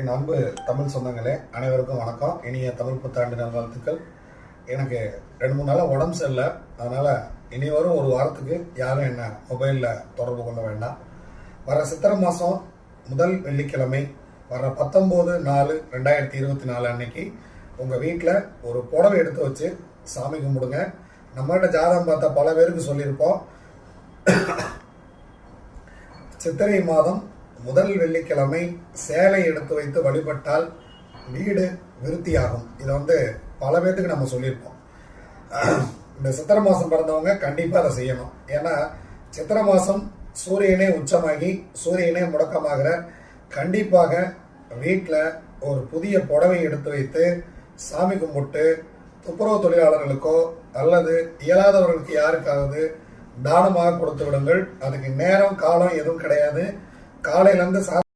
என் அன்பு தமிழ் சொந்தங்களே, அனைவருக்கும் வணக்கம். இனிய தமிழ் புத்தாண்டு நல்வாழ்த்துக்கள். எனக்கு 2-3 நாளாக உடம்பு சரியில்லை. அதனால் இனி வரும் ஒரு வாரத்துக்கு யாரும் என்ன மொபைலில் தொடர்பு கொள்ள வேண்டாம். வர சித்திரை மாதம் முதல் வெள்ளிக்கிழமை வர 19/4/2024 அன்னைக்கு உங்கள் வீட்டில் ஒரு புடவை எடுத்து வச்சு சாமி கும்பிடுங்க. நம்மகிட்ட ஜாதகம் பார்த்த பல பேருக்கு சொல்லியிருப்போம், சித்திரை மாதம் முதல் வெள்ளிக்கிழமை சேலை எடுத்து வைத்து வழிபட்டால் வீடு விருத்தியாகும். இதை பல பேர்த்துக்கு நம்ம சொல்லியிருப்போம். இந்த சித்திரை மாதம் பிறந்தவங்க கண்டிப்பாக அதை செய்யணும். ஏன்னா சித்திரை மாதம் சூரியனே உச்சமாகி சூரியனே முடக்கமாகிற, கண்டிப்பாக வீட்டில் ஒரு புதிய புடவை எடுத்து வைத்து சாமி கும்பிட்டு துப்புரவு தொழிலாளர்களுக்கோ அல்லது இயலாதவர்களுக்கு யாருக்காவது தானமாக கொடுத்து விடுங்கள். அதுக்கு நேரம் காலம் எதுவும் கிடையாது. காலையிலேருந்து